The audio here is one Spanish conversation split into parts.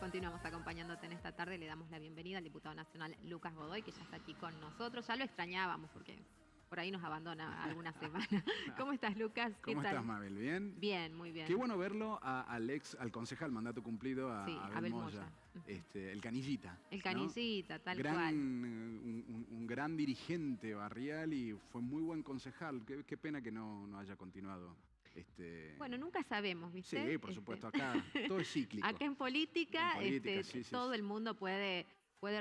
Continuamos acompañándote en esta tarde. Le damos la bienvenida al diputado nacional Lucas Godoy, que ya está aquí con nosotros. Ya lo extrañábamos porque por ahí nos abandona alguna semana. ¿Cómo estás, Lucas? ¿Qué ¿Cómo estás, tal? Mabel? ¿Bien? Bien, muy bien. Qué bueno verlo al concejal mandato cumplido, Sí, a Abel Abel Moya, Moya. el canillita, El ¿no? canillita, tal Gran, cual. un gran dirigente barrial y fue muy buen concejal. Qué pena que no haya continuado. Bueno, nunca sabemos, ¿viste? Sí, por supuesto, acá todo es cíclico. Acá en En política, política, sí, sí, todo sí. el mundo puede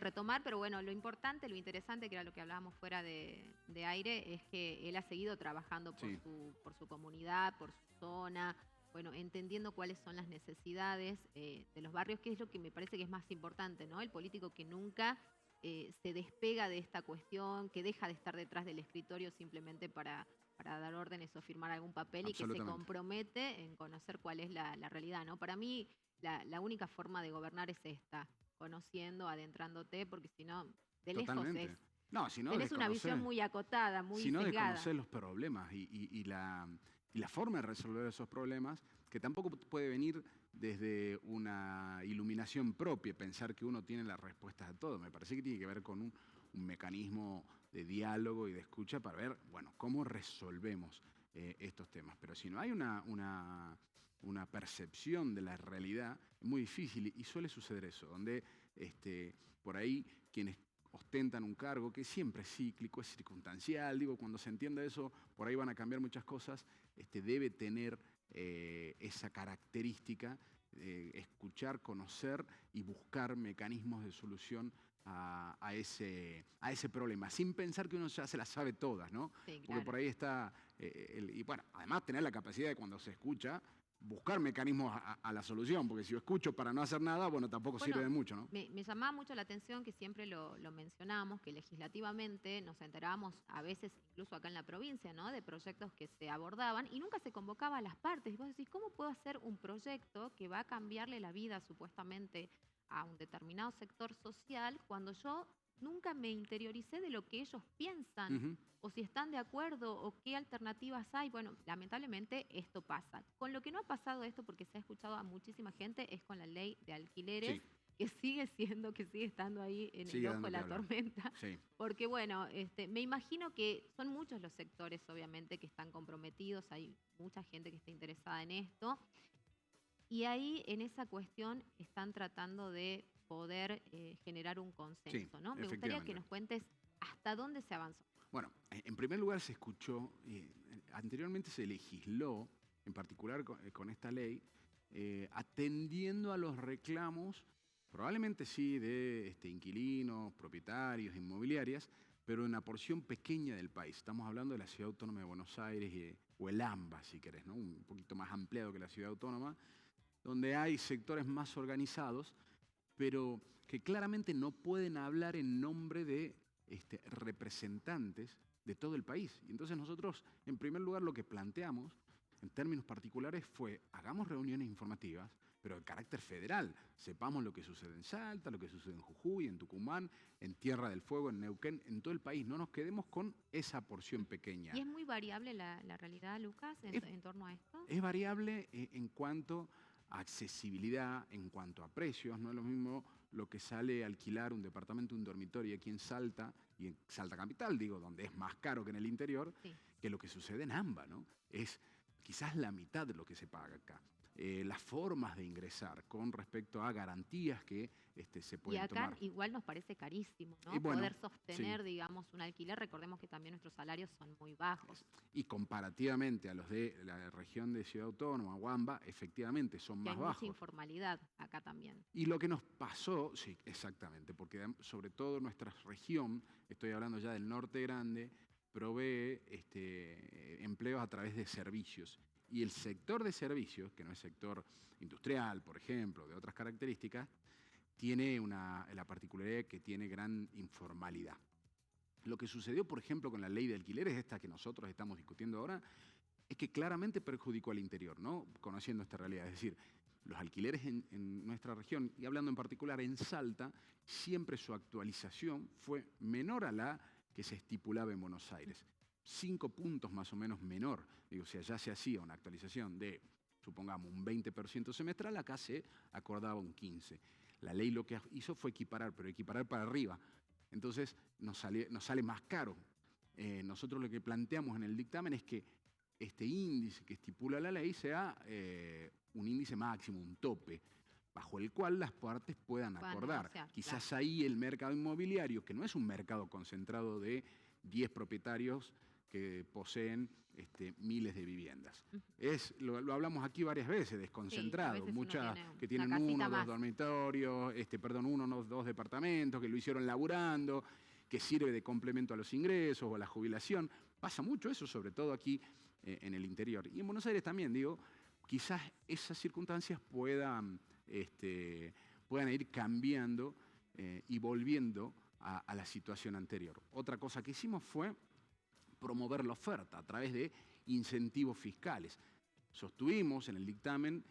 retomar, pero bueno, lo importante, lo interesante, que era lo que hablábamos fuera de aire, es que él ha seguido trabajando Sí. por su comunidad, por su zona, bueno, entendiendo cuáles son las necesidades de los barrios, que es lo que me parece que es más importante, ¿no? El político que nunca se despega de esta cuestión, que deja de estar detrás del escritorio simplemente para dar órdenes o firmar algún papel, y que se Absolutamente. compromete en conocer cuál es la realidad, ¿no? Para mí, la única forma de gobernar es esta, conociendo, adentrándote, porque si no, de lejos Totalmente. No, si no tenés una visión muy acotada, muy sino de sesgada. conocer los problemas y la forma de resolver esos problemas, que tampoco puede venir desde una iluminación propia, pensar que uno tiene las respuestas a todo. Me parece que tiene que ver con un mecanismo de diálogo y de escucha para ver, bueno, cómo resolvemos estos temas. Pero si no hay una percepción de la realidad, es muy difícil y suele suceder eso, donde por ahí quienes ostentan un cargo que siempre es cíclico, es circunstancial, digo, cuando se entienda eso, por ahí van a cambiar muchas cosas, debe tener esa característica, escuchar, conocer y buscar mecanismos de solución a ese problema, sin pensar que uno ya se las sabe todas, ¿no? Sí, Porque claro. por ahí está, y bueno, además tener la capacidad de cuando se escucha, buscar mecanismos a la solución, porque si yo escucho para no hacer nada, bueno, tampoco sirve Bueno, de mucho, ¿no? me llamaba mucho la atención que siempre lo mencionamos, que legislativamente nos enterábamos a veces, incluso acá en la provincia, ¿no? De proyectos que se abordaban y nunca se convocaba a las partes. Y vos decís, ¿cómo puedo hacer un proyecto que va a cambiarle la vida supuestamente a un determinado sector social cuando yo nunca me interioricé de lo que ellos piensan? Ujú. O si están de acuerdo, o qué alternativas hay. Bueno, lamentablemente esto pasa. Con lo que no ha pasado esto, porque se ha escuchado a muchísima gente, es con la ley de alquileres, Sí, que que sigue estando ahí en el sigue ojo dando de que la hablar. tormenta, Sí, porque bueno, me imagino que son muchos los sectores, obviamente, que están comprometidos, hay mucha gente que está interesada en esto, y ahí en esa cuestión están tratando de poder generar un sí, consenso, ¿no? Me gustaría que efectivamente. nos cuentes hasta dónde se avanzó. Bueno, en primer lugar se escuchó, anteriormente se legisló, en particular con esta ley, atendiendo a los reclamos, probablemente sí, de inquilinos, propietarios, inmobiliarias, pero en una porción pequeña del país. Estamos hablando de la Ciudad Autónoma de Buenos Aires o el AMBA, si querés, ¿no? Un poquito más ampliado que la Ciudad Autónoma, donde hay sectores más organizados, pero que claramente no pueden hablar en nombre de representantes de todo el país. Y entonces nosotros, en primer lugar, lo que planteamos, en términos particulares, fue hagamos reuniones informativas, pero de carácter federal. Sepamos lo que sucede en Salta, lo que sucede en Jujuy, en Tucumán, en Tierra del Fuego, en Neuquén, en todo el país. No nos quedemos con esa porción ¿Y pequeña. es muy variable la realidad, Lucas, Es en torno a esto? es variable en cuanto a accesibilidad, en cuanto a precios. No es lo mismo lo que sale a alquilar un departamento, un dormitorio aquí en Salta, y en Salta Capital, digo, donde es más caro que en el interior, Sí. que lo que sucede en AMBA, ¿no? Es quizás la mitad de lo que se paga acá. Las formas de ingresar con respecto a garantías que se Y pueden acá tomar. igual nos parece carísimo, Y ¿no? bueno, Poder sí. sostener, digamos, un alquiler. Recordemos que también nuestros salarios son muy bajos, Y comparativamente a los de la región de Ciudad Autónoma, Huamba, efectivamente son que más hay mucha bajos. informalidad acá también. Y lo que nos pasó, sí, exactamente, porque sobre todo nuestra región, estoy hablando ya del norte grande, provee empleos a través de servicios. Y el sector de servicios, que no es sector industrial, por ejemplo, de otras características, tiene la particularidad que tiene gran informalidad. Lo que sucedió, por ejemplo, con la ley de alquileres, esta que nosotros estamos discutiendo ahora, es que claramente perjudicó al interior, ¿no? Conociendo esta realidad. Es decir, los alquileres en nuestra región, y hablando en particular en Salta, siempre su actualización fue menor a la que se estipulaba en Buenos Aires. 5 puntos más o menos menor. Digo, si allá se hacía una actualización de, supongamos, un 20% semestral, acá se acordaba un 15%. La ley lo que hizo fue equiparar, pero equiparar para arriba. Entonces nos sale más caro. Nosotros lo que planteamos en el dictamen es que este índice que estipula la ley sea un índice máximo, un tope, bajo el cual las partes puedan acordar. Negociar, Quizás claro. ahí el mercado inmobiliario, que no es un mercado concentrado de 10 propietarios que poseen miles de viviendas. Ujú. Lo hablamos aquí varias veces, Sí, a desconcentrado. veces uno Muchas tiene que una tienen casita uno, dos más. dormitorios, uno, dos departamentos, que lo hicieron laburando, que sirve de complemento a los ingresos o a la jubilación. Pasa mucho eso, sobre todo aquí en el interior. Y en Buenos Aires también, digo, quizás esas circunstancias puedan ir cambiando y volviendo a la situación anterior. Otra cosa que hicimos fue promover la oferta a través de incentivos fiscales. Sostuvimos en el dictamen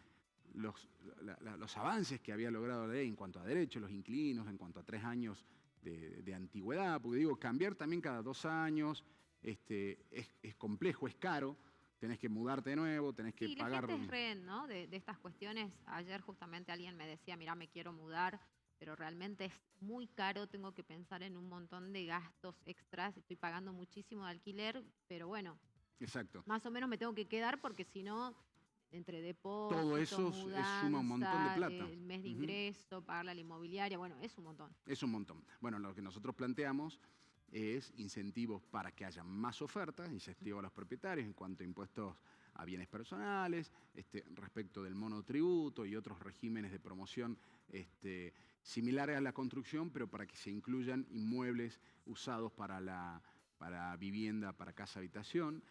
los avances que había logrado la ley en cuanto a derechos, los inquilinos, en cuanto a 3 años de antigüedad, porque digo, cambiar también cada 2 años es complejo, es caro, tenés que mudarte de nuevo, tenés que Sí, la pagar. gente es rehén, ¿no? De estas cuestiones. Ayer justamente alguien me decía, mira, me quiero mudar, pero realmente es muy caro, tengo que pensar en un montón de gastos extras, estoy pagando muchísimo de alquiler, pero bueno, Exacto. más o menos me tengo que quedar porque si no, entre Todo depósito, eso suma un montón de mudanza, plata. el mes de Ujú. ingreso, pagarle a la inmobiliaria, bueno, es un montón. Es un montón. Bueno, lo que nosotros planteamos es incentivos para que haya más ofertas, incentivos a los propietarios en cuanto a impuestos a bienes personales, respecto del monotributo y otros regímenes de promoción similares a la construcción, pero para que se incluyan inmuebles usados para vivienda, para casa habitación.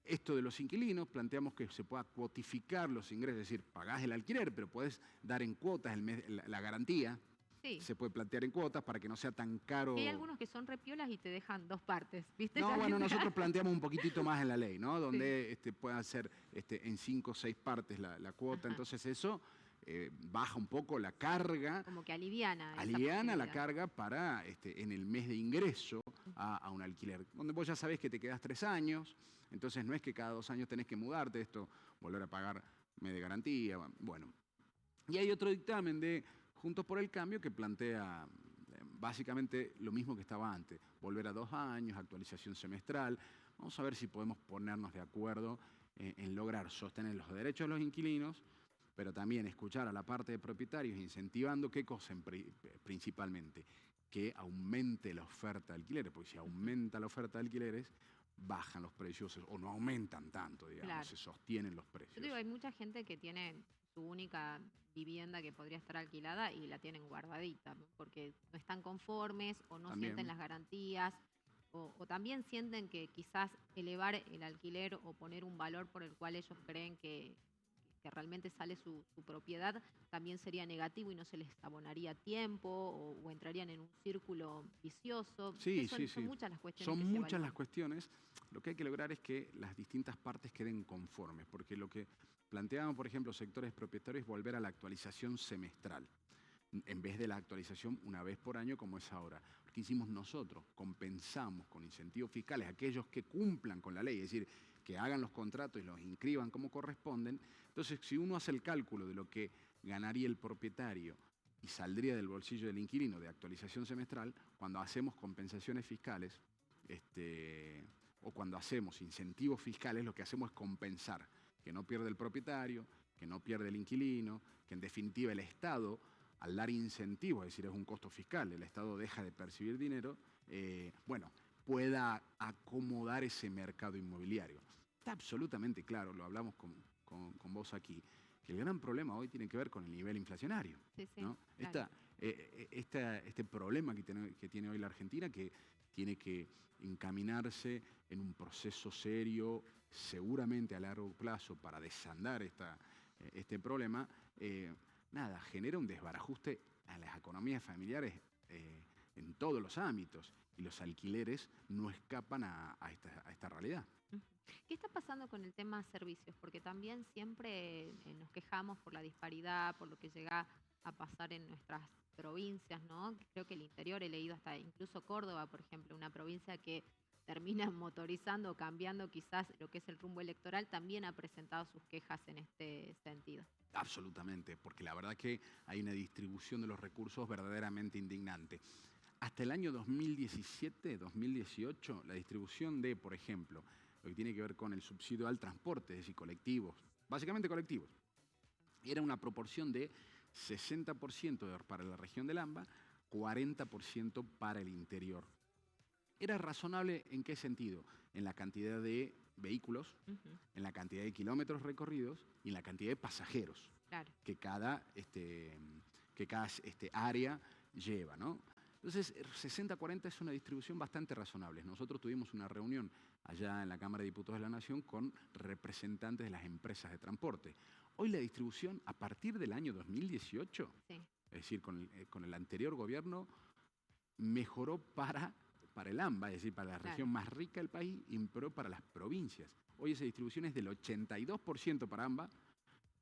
Esto de los inquilinos, planteamos que se pueda cuotificar los ingresos, es decir, pagás el alquiler, pero podés dar en cuotas la garantía, Sí, se puede plantear en cuotas para que no sea tan que hay caro. algunos que son repiolas y te dejan 2 partes, ¿viste? No, Ya bueno, entra. nosotros planteamos un poquitito más en la ley, ¿no? Sí, Donde pueda ser en 5 o 6 partes la cuota, ajá, entonces eso baja un poco la carga, como que aliviana esa aliviana la posibilidad. carga para en el mes de ingreso Ujú. a un alquiler, donde vos ya sabés que te quedás 3 años, entonces no es que cada 2 años tenés que mudarte, volver a pagar mes de garantía, bueno. Y hay otro dictamen de Juntos por el Cambio que plantea básicamente lo mismo que estaba antes, volver a 2 años, actualización semestral. Vamos a ver si podemos ponernos de acuerdo en lograr sostener los derechos de los inquilinos, pero también escuchar a la parte de propietarios, incentivando qué cosa principalmente, que aumente la oferta de alquileres, porque si Ujú. aumenta la oferta de alquileres, bajan los precios o no aumentan tanto, digamos, Claro. se sostienen los Yo digo, precios. hay mucha gente que tiene su única vivienda que podría estar alquilada y la tienen guardadita, ¿no? Porque no están conformes o no sienten También, las garantías o también sienten que quizás elevar el alquiler o poner un valor por el cual ellos creen que realmente sale su propiedad también sería negativo y no se les abonaría tiempo o entrarían en un círculo vicioso. ¿Viste? sí, sí, Son sí. muchas las cuestiones Son que se muchas las evalúan. cuestiones. Lo que hay que lograr es que las distintas partes queden conformes, porque lo que planteaban, por ejemplo, sectores propietarios es volver a la actualización semestral, en vez de la actualización una vez por año como es ahora. ¿Qué hicimos nosotros? Compensamos con incentivos fiscales a aquellos que cumplan con la ley, es decir, que hagan los contratos y los inscriban como corresponden. Entonces, si uno hace el cálculo de lo que ganaría el propietario y saldría del bolsillo del inquilino de actualización semestral, cuando hacemos compensaciones fiscales, o cuando hacemos incentivos fiscales, lo que hacemos es compensar, que no pierde el propietario, que no pierde el inquilino, que en definitiva el Estado, al dar incentivos, es decir, es un costo fiscal, el Estado deja de percibir dinero, pueda acomodar ese mercado inmobiliario. Está absolutamente claro, lo hablamos con vos aquí, que el gran problema hoy tiene que ver con el nivel inflacionario, Sí, sí, ¿no? claro. Este problema que tiene hoy la Argentina, que tiene que encaminarse en un proceso serio, seguramente a largo plazo, para desandar este problema, genera un desbarajuste a las economías familiares en todos los ámbitos, y los alquileres no escapan a esta realidad. Ujú. ¿Qué está pasando con el tema servicios? Porque también siempre nos quejamos por la disparidad, por lo que llega a pasar en nuestras provincias, ¿no? Creo que el interior, he leído hasta incluso Córdoba, por ejemplo, una provincia que terminan motorizando o cambiando quizás lo que es el rumbo electoral, también ha presentado sus quejas en este sentido. Absolutamente, porque la verdad que hay una distribución de los recursos verdaderamente indignante. Hasta el año 2017, 2018, la distribución de, por ejemplo, lo que tiene que ver con el subsidio al transporte, es decir, colectivos, básicamente colectivos, era una proporción de 60% para la región del AMBA, 40% para el interior. ¿Era razonable en qué sentido? En la cantidad de vehículos, en la cantidad de kilómetros recorridos y en la cantidad de pasajeros Claro. que cada área lleva, ¿no? Entonces, 60-40 es una distribución bastante razonable. Nosotros tuvimos una reunión allá en la Cámara de Diputados de la Nación con representantes de las empresas de transporte. Hoy la distribución, a partir del año 2018, Sí. es decir, con el anterior gobierno, mejoró para el AMBA, es decir, para la región más rica del país, y mejoró para las provincias. Hoy esa distribución es del 82% para AMBA,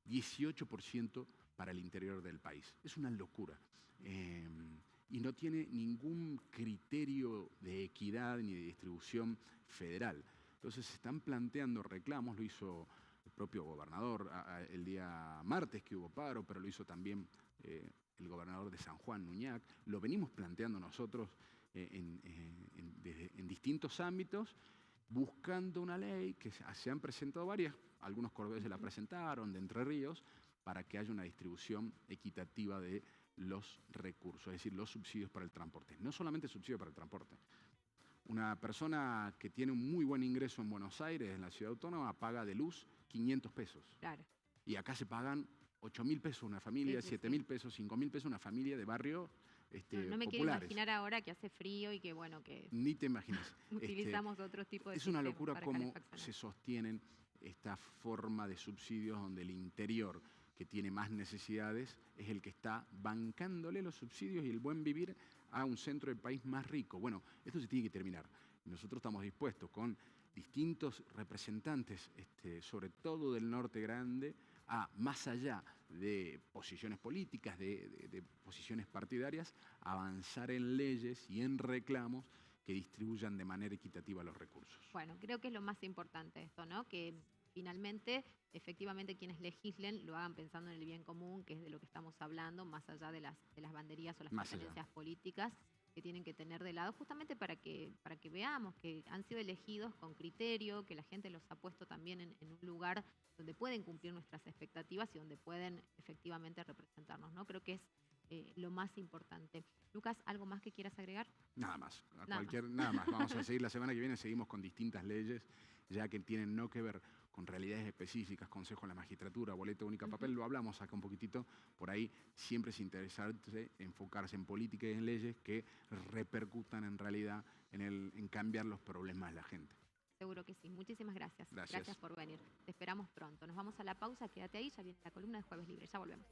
18% para el interior del país. Es una locura. Y no tiene ningún criterio de equidad ni de distribución federal. Entonces se están planteando reclamos, lo hizo el propio gobernador el día martes que hubo paro, pero lo hizo también el gobernador de San Juan, Nuñac. Lo venimos planteando nosotros en distintos ámbitos, buscando una ley que se han presentado varias, algunos cordobeses la presentaron, de Entre Ríos, para que haya una distribución equitativa de los recursos, es decir, los subsidios para el transporte. No solamente subsidio para el transporte. Una persona que tiene un muy buen ingreso en Buenos Aires, en la ciudad autónoma, paga de luz 500 pesos. Claro. Y acá se pagan 8.000 pesos una familia, 7.000 pesos, 5.000 pesos una familia de barrio no me quiero populares. imaginar ahora que hace frío y que, bueno, que Ni te imaginas. utilizamos otro tipo de Es una sistemas locura para cómo calefaccionar. se sostienen esta forma de subsidios donde el interior, que tiene más necesidades, es el que está bancándole los subsidios y el buen vivir a un centro del país más rico. Bueno, esto se tiene que terminar. Nosotros estamos dispuestos con distintos representantes, sobre todo del norte grande, a, más allá de posiciones políticas, de posiciones partidarias, avanzar en leyes y en reclamos que distribuyan de manera equitativa los recursos. Bueno, creo que es lo más importante esto, ¿no? Que finalmente, efectivamente, quienes legislen lo hagan pensando en el bien común, que es de lo que estamos hablando, más allá de las banderías o las preferencias políticas que tienen que tener de lado, justamente para que veamos que han sido elegidos con criterio, que la gente los ha puesto también en un lugar donde pueden cumplir nuestras expectativas y donde pueden efectivamente representarnos, ¿no? Creo que es lo más importante. Lucas, ¿algo más que quieras agregar? Nada más. Nada más. Vamos a seguir la semana que viene, seguimos con distintas leyes, ya que tienen no que ver con realidades específicas, Consejo de la Magistratura, Boleta Única, Papel, lo hablamos acá un poquitito, por ahí siempre es interesante enfocarse en políticas y en leyes que repercutan en realidad en cambiar los problemas de la gente. Seguro que sí. Muchísimas gracias. Gracias. Gracias por venir. Te esperamos pronto. Nos vamos a la pausa. Quédate ahí. Ya viene la columna de Jueves Libre. Ya volvemos.